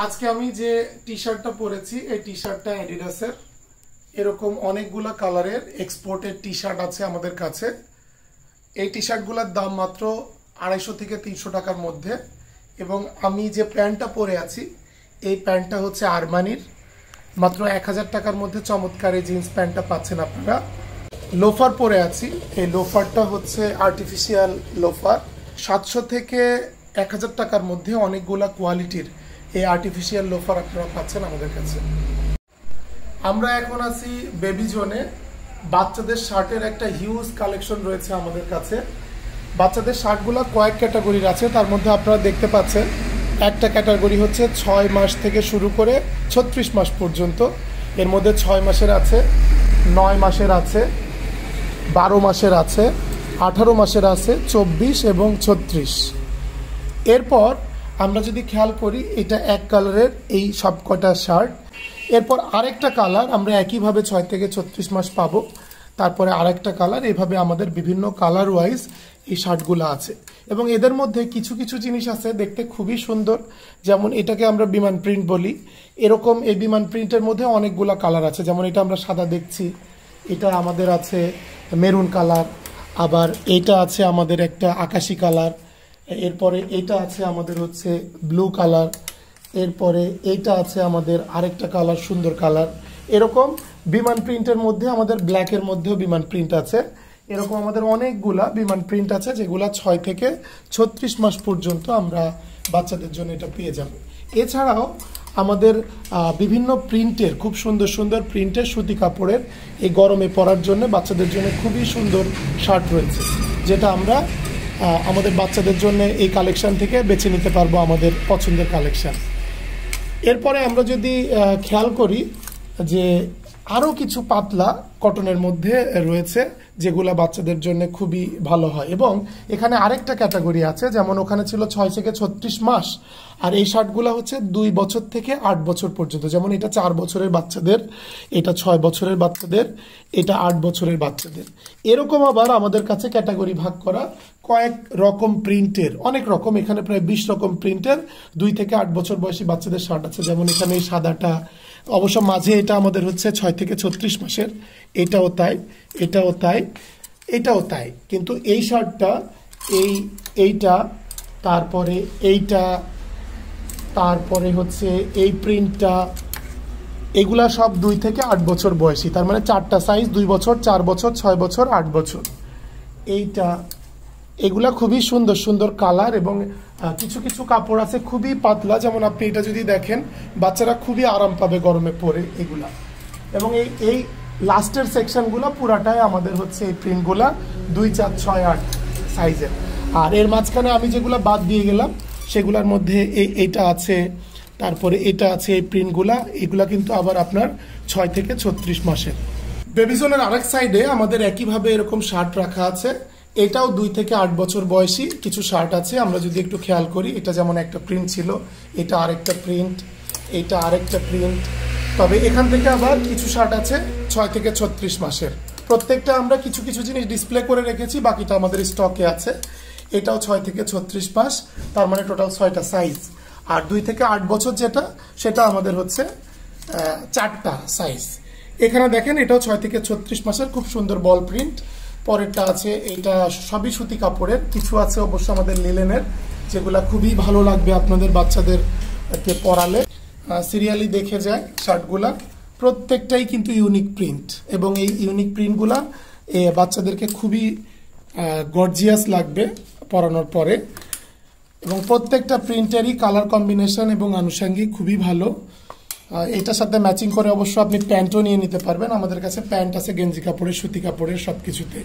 আজকে আমি যে টি-শার্টটা পরেছি এই টি-শার্টটা অ্যাডিডাসের। এরকম অনেকগুলা কালারের এক্সপোর্টেড টি-শার্ট আছে আমাদের কাছে। এই টি-শার্টগুলোর দাম মাত্র 250 থেকে 300 টাকার মধ্যে। এবং আমি যে প্যান্টটা পরে আছি এই প্যান্টটা হচ্ছে আরমানির, মাত্র 1000 টাকার মধ্যে চমৎকার এই জিন্স প্যান্টটা পাচ্ছেন আপনারা। লোফার পরে আছি, এই লোফারটা হচ্ছে আর্টিফিশিয়াল লোফার। 700 থেকে 1000 টাকার মধ্যে অনেকগুলা কোয়ালিটির এই আর্টিফিশিয়াল লোফার আপনারা পাচ্ছেন আমাদের কাছে। আমরা এখন আছি বেবি জোনে। বাচ্চাদের শার্টের একটা হিউজ কালেকশন রয়েছে আমাদের কাছে। বাচ্চাদের শার্টগুলো কয়েক ক্যাটাগরির আছে, তার মধ্যে আপনারা দেখতে পাচ্ছেন একটা ক্যাটাগরি হচ্ছে 6 মাস থেকে শুরু করে 36 মাস পর্যন্ত। এর মধ্যে 6 মাসের আছে, 9 মাসের আছে, 12 মাসের আছে, 18 মাসের আছে, 24 এবং 36। এরপর আমরা যদি খেয়াল করি এটা এক কালারের এই সব কটা শার্ট। এরপর আরেকটা কালার আমরা একইভাবে 6 থেকে 36 মাস পাবো। তারপরে আরেকটা কালার, এভাবে আমাদের বিভিন্ন কালার ওয়াইজ এই শার্টগুলো আছে। এবং এদের মধ্যে কিছু কিছু জিনিস আছে দেখতে খুবই সুন্দর, যেমন এটাকে আমরা বিমান প্রিন্ট বলি। এরকম এই বিমান প্রিন্টের মধ্যে অনেকগুলা কালার আছে, যেমন এটা আমরা সাদা দেখছি, এটা আমাদের আছে মেরুন কালার, আবার এটা আছে আমাদের একটা আকাশি কালার, এরপরে এটা আছে আমাদের হচ্ছে ব্লু কালার, এরপরে এইটা আছে আমাদের আরেকটা কালার সুন্দর কালার। এরকম বিমান প্রিন্টের মধ্যে আমাদের ব্ল্যাকের মধ্যেও বিমান প্রিন্ট আছে। এরকম আমাদের অনেকগুলা বিমান প্রিন্ট আছে যেগুলা 6 থেকে 36 মাস পর্যন্ত আমরা বাচ্চাদের জন্য এটা পেয়ে যাব। এছাড়াও আমাদের বিভিন্ন প্রিন্টের খুব সুন্দর সুন্দর প্রিন্টের সুতি কাপড়ের এই গরমে পরার জন্য বাচ্চাদের জন্য খুবই সুন্দর শার্ট রয়েছে, যেটা আমরা আমাদের বাচ্চাদের জন্য এই কালেকশন থেকে বেছে নিতে পারবো আমাদের পছন্দের কালেকশন। এরপরে আমরা যদি খেয়াল করি যে আরও কিছু পাতলা কটনের মধ্যে রয়েছে যেগুলো বাচ্চাদের জন্য খুবই ভালো হয়। এবং এখানে আরেকটা ক্যাটাগরি আছে, যেমন ওখানে ছিল 6 থেকে 36 মাস, আর এই শার্টগুলো হচ্ছে 2 বছর থেকে 8 বছর পর্যন্ত। যেমন এটা 4 বছরের বাচ্চাদের, এটা 6 বছরের বাচ্চাদের, এটা 8 বছরের বাচ্চাদের। এরকম আবার আমাদের কাছে ক্যাটাগরি ভাগ করা কয়েক রকম প্রিন্টের, অনেক রকম, এখানে প্রায় 20 রকম প্রিন্টের 2 থেকে 8 বছর বয়সী বাচ্চাদের শার্ট আছে। যেমন এখানে এই সাদাটা, অবশ্য মাঝে এটা আমাদের হচ্ছে 6 থেকে 36 মাসের, এটাও তাই, এটাও তাই, এটাও তাই। কিন্তু এই শার্টটা, এইটা, তারপরে এইটা, তারপরে হচ্ছে এই প্রিন্টটা, এগুলা সব 2 থেকে 8 বছর বয়সী। তার মানে 4টা সাইজ, 2 বছর, 4 বছর, 6 বছর, 8 বছর। এইটা, এগুলা খুবই সুন্দর সুন্দর কালার। এবং কিছু কিছু কাপড় আছে খুবই পাতলা, যেমন আপনি এটা যদি দেখেন বাচ্চারা খুবই আরাম পাবে গরমে পরে এগুলা। এবং এই লাস্টের সেকশনগুলো পুরাটাই আমাদের হচ্ছে এই প্রিন্টগুলা 2, 4, 6, 8 সাইজের। আর এর মাঝখানে আমি যেগুলো বাদ দিয়ে গেলাম সেগুলোর মধ্যে এইটা আছে, তারপরে এটা আছে, এই প্রিন্টগুলা, এগুলা কিন্তু আবার আপনার 6 থেকে 36 মাসের। বেবিজোনের আরেক সাইডে আমাদের একইভাবে এরকম শার্ট রাখা আছে। এটাও 2 থেকে 8 বছর বয়সী কিছু শার্ট আছে। আমরা যদি একটু খেয়াল করি, এটা যেমন একটা প্রিন্ট ছিল, এটা আরেকটা প্রিন্ট, এটা আরেকটা প্রিন্ট। তবে এখান থেকে আবার কিছু শার্ট আছে 6 থেকে 36 মাসের। প্রত্যেকটা আমরা কিছু কিছু জিনিস ডিসপ্লে করে রেখেছি, বাকিটা আমাদের স্টকে আছে। এটাও 6 থেকে 36 মাস, তার মানে টোটাল 6টা সাইজ। আর 2 থেকে 8 বছর যেটা, সেটা আমাদের হচ্ছে 4টা সাইজ। এখানে দেখেন এটাও 6 থেকে 36 মাসের, খুব সুন্দর বল প্রিন্ট। পরেরটা আছে, এটা সবই সুতি কাপড়ের, কিছু আছে অবশ্য আমাদের লিলেনের, যেগুলা খুবই ভালো লাগবে আপনাদের বাচ্চাদেরকে পরালে। সিরিয়ালি দেখে যায় শার্টগুলা, প্রত্যেকটাই কিন্তু ইউনিক প্রিন্ট। এবং এই ইউনিক প্রিন্টগুলা বাচ্চাদেরকে খুবই গর্জিয়াস লাগবে পরানোর পরে। এবং প্রত্যেকটা প্রিন্টেরই কালার কম্বিনেশন এবং আনুষঙ্গিক খুবই ভালো। এটার সাথে ম্যাচিং করে অবশ্য আপনি প্যান্টও নিয়ে নিতে পারবেন। আমাদের কাছে প্যান্ট আছে গেঞ্জি কাপড়ের, সুতি কাপড়ের, সব কিছুতে।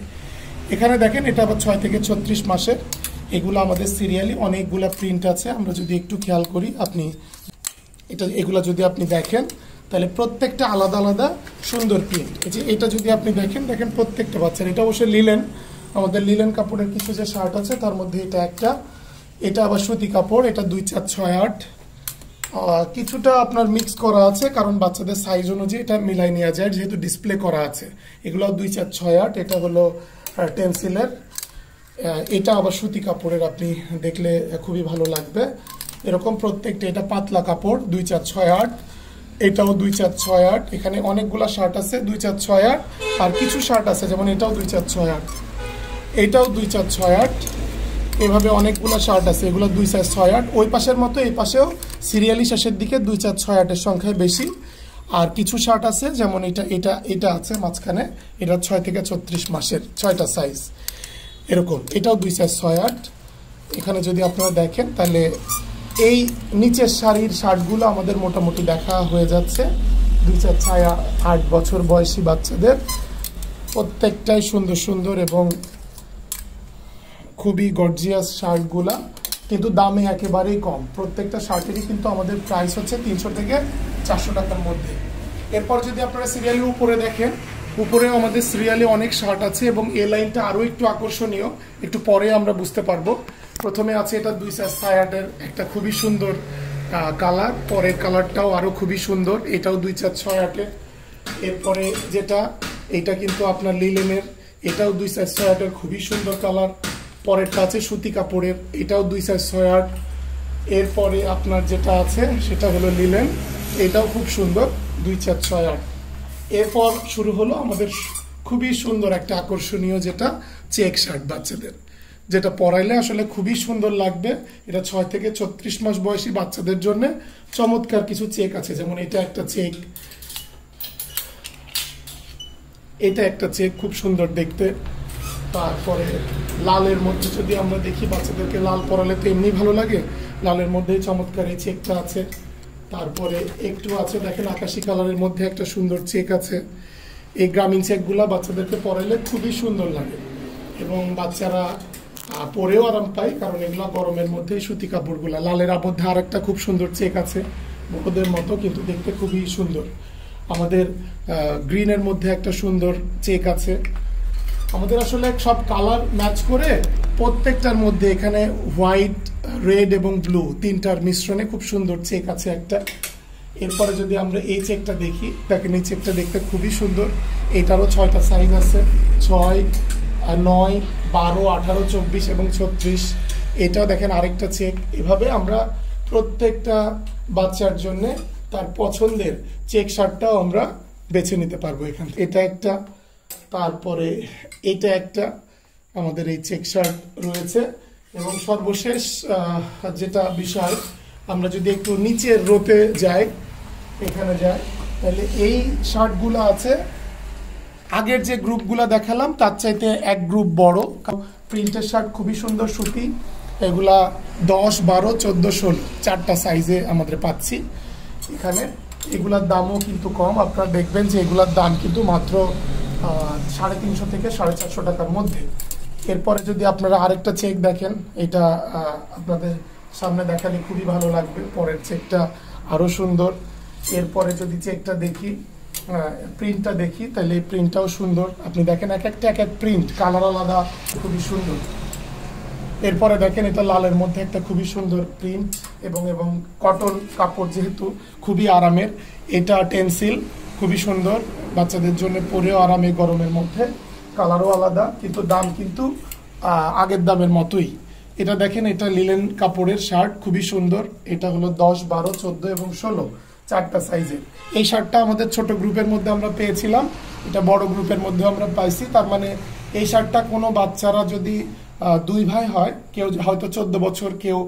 এখানে দেখেন এটা আবার 6 থেকে 36 মাসের। এগুলো আমাদের সিরিয়ালি অনেকগুলা প্রিন্ট আছে। আমরা যদি একটু খেয়াল করি, আপনি এগুলা যদি আপনি দেখেন তাহলে প্রত্যেকটা আলাদা আলাদা সুন্দর প্রিন্ট। এই যে এটা যদি আপনি দেখেন প্রত্যেকটা বাচ্চার। এটা অবশ্যই লিলেন, আমাদের লিলেন কাপড়ের কিছু যে শার্ট আছে তার মধ্যে এটা একটা। এটা আবার সুতি কাপড়, এটা 2, 4, 6, 8। কিছুটা আপনার মিক্স করা আছে, কারণ বাচ্চাদের সাইজ অনুযায়ী এটা মিলাই নেওয়া যায়, যেহেতু ডিসপ্লে করা আছে। এগুলো 2, 4, 6, 8। এটা হলো টেন্সিলের, এটা আবার সুতি কাপড়ের, আপনি দেখলে খুবই ভালো লাগবে। এরকম প্রত্যেকটা, এটা পাতলা কাপড় 2-4-6-8, এটাও 2-4-6-8, এখানে অনেকগুলা শার্ট আছে 2-4-6-8, আর কিছু শার্ট আছে যেমন এটাও 2-4-6-8, এটাও 2-4-6-8, এভাবে অনেকগুলো শার্ট আছে, এগুলো 2-4-6-8। ওই পাশের মতো এই পাশেও সিরিয়ালি শেষের দিকে 2-4-6-8 সংখ্যায় বেশি। আর কিছু শার্ট আছে যেমন এটা আছে মাঝখানে, এটা 6 থেকে 36 মাসের 6টা সাইজ এরকম, এটাও 2-4-6-8। এখানে যদি আপনারা দেখেন তাহলে এই নিচের শাড়ির শার্টগুলো আমাদের মোটামুটি দেখা হয়ে যাচ্ছে। 2-4-6-8 বছর বয়সী বাচ্চাদের, প্রত্যেকটাই সুন্দর সুন্দর এবং খুবই গর্জিয়াস শার্টগুলা, কিন্তু দামে একেবারেই কম। প্রত্যেকটা শার্টেরই কিন্তু আমাদের প্রাইস হচ্ছে 300 থেকে 400 টাকার মধ্যে। এরপর যদি আপনারা সিরিয়ালের উপরে দেখেন, উপরেও আমাদের সিরিয়ালে অনেক শার্ট আছে এবং এই লাইনটা আরও একটু আকর্ষণীয়, একটু পরে আমরা বুঝতে পারবো। প্রথমে আছে এটা 2-4-6-8 একটা খুবই সুন্দর কালার, পরের কালারটাও আরও খুবই সুন্দর, এটাও 2-4-6-8। এরপরে যেটা, এটা কিন্তু আপনার লিলেনের, এটাও 2-4-6-8 খুবই সুন্দর কালার। পরেরটা আছে সুতি কাপড়ের, এটাও 2-4-6-8। এরপরে আপনার যেটা আছে সেটা হলো লিলেন, এটাও খুব সুন্দর 2-4-6-8। এরপর শুরু হলো আমাদের খুবই সুন্দর একটা আকর্ষণীয় যেটা চেক শার্ট বাচ্চাদের, যেটা পরাইলে আসলে খুবই সুন্দর লাগবে। এটা 6 থেকে 36 মাস বয়সী বাচ্চাদের জন্য চমৎকার কিছু চেক আছে, যেমন এটা একটা চেক, এটা একটা চেক খুব সুন্দর দেখতে। তারপরে লালের মধ্যে যদি আমরা দেখি, বাচ্চাদেরকে লাল পরালে তো এমনি ভালো লাগে, লালের মধ্যে চমৎকার এই চেকটা আছে। তারপরে একটু আছে দেখেন আকাশি কালারের মধ্যে একটা সুন্দর চেক আছে। এই গ্রামীণ চেকগুলা বাচ্চাদেরকে পরাইলে খুবই সুন্দর লাগে এবং বাচ্চারা পরেও আরাম পায়, কারণ এগুলা গরমের মধ্যে সুতি কাপড়গুলা। লালের মধ্যে আর একটা খুব সুন্দর চেক আছে, বড়দের মতো কিন্তু দেখতে খুবই সুন্দর। আমাদের গ্রিনের মধ্যে একটা সুন্দর চেক আছে। আমাদের আসলে সব কালার ম্যাচ করে প্রত্যেকটার মধ্যে এখানে হোয়াইট, রেড এবং ব্লু তিনটার মিশ্রণে খুব সুন্দর চেক আছে একটা। এরপরে যদি আমরা এই চেকটা দেখি, দেখেন এই চেকটা দেখতে খুবই সুন্দর, এটারও 6টা সাইজ আছে, 6, 9, 12, 18, 24 এবং 36। এটাও দেখেন আরেকটা চেক। এভাবে আমরা প্রত্যেকটা বাচ্চার জন্য তার পছন্দের চেক শার্টটাও আমরা বেছে নিতে পারবো এখান থেকে। এটা একটা, তারপরে এটা একটা আমাদের এই চেক শার্ট রয়েছে। এবং সর্বশেষ যেটা বিষয়, আমরা যদি একটু নিচের রোতে যাই, এখানে যাই, তাহলে এই শার্টগুলো আছে আগের যে গ্রুপগুলো দেখালাম তার চাইতে এক গ্রুপ বড়। প্রিন্টের শার্ট খুবই সুন্দর সুতি, এগুলা 10, 12, 14, 16 4টা সাইজে আমাদের পাচ্ছি এখানে। এগুলার দামও কিন্তু কম, আপনারা দেখবেন যে এগুলার দাম কিন্তু মাত্র 350 থেকে 450 টাকার মধ্যে। এরপরে যদি আপনারা আরেকটা চেক দেখেন, এটা আপনাদের সামনে দেখালে খুবই ভালো লাগবে, পরের চেকটা আরও সুন্দর। এরপরে যদি চেকটা দেখি, প্রিন্টটা দেখি, তাহলে এই প্রিন্টটাও সুন্দর। আপনি দেখেন এক এক প্রিন্ট, কালার আলাদা, খুবই সুন্দর। এরপরে দেখেন এটা লালের মধ্যে একটা খুবই সুন্দর প্রিন্ট এবং কটন কাপড়, যেহেতু খুবই আরামের। এটা টেন্সিল, খুবই সুন্দর, বাচ্চাদের জন্য পরেও আরামে গরমের মধ্যে। কালারও আলাদা, কিন্তু দাম কিন্তু আগের দামের মতোই। এটা দেখেন, এটা লিলেন কাপড়ের শার্ট, খুবই সুন্দর। এটা হলো 10, 12, 14 এবং 16 4টা সাইজের। এই শার্টটা আমাদের ছোট গ্রুপের মধ্যে আমরা পেয়েছিলাম, এটা বড় গ্রুপের মধ্যে আমরা পাইছি। তার মানে এই শার্টটা কোনো বাচ্চারা যদি 2 ভাই হয়, কেউ হয়তো 14 বছর, কেউ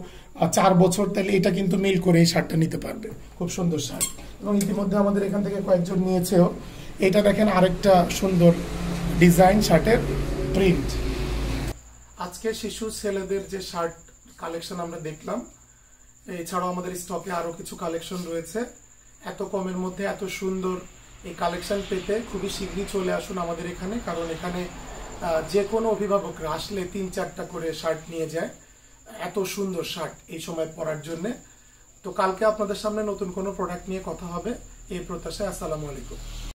4 বছর, তাহলে এটা কিন্তু মিল করে এই শার্টটা নিতে পারবে। খুব সুন্দর শার্ট, এবং ইতিমধ্যে আমাদের এখান থেকে কয়েকজন নিয়েছেও। এটা দেখেন আরেকটা সুন্দর ডিজাইন, শার্টের প্রিন্ট। আজকে শিশু ছেলেদের যে শার্ট কালেকশন আমরা দেখলাম, এছাড়াও আমাদের স্টকে আরো কিছু কালেকশন রয়েছে। এত কমের মধ্যে এত সুন্দর এই কালেকশন পেতে খুবই শীঘ্রই চলে আসুন আমাদের এখানে, কারণ এখানে যে কোনো অভিভাবকরা আসলে 3-4টা করে শার্ট নিয়ে যায়, এত সুন্দর শার্ট এই সময় পরার জন্য। তো কালকে আপনাদের সামনে নতুন কোনো প্রোডাক্ট নিয়ে কথা হবে এই প্রত্যাশায়। আসসালামু আলাইকুম।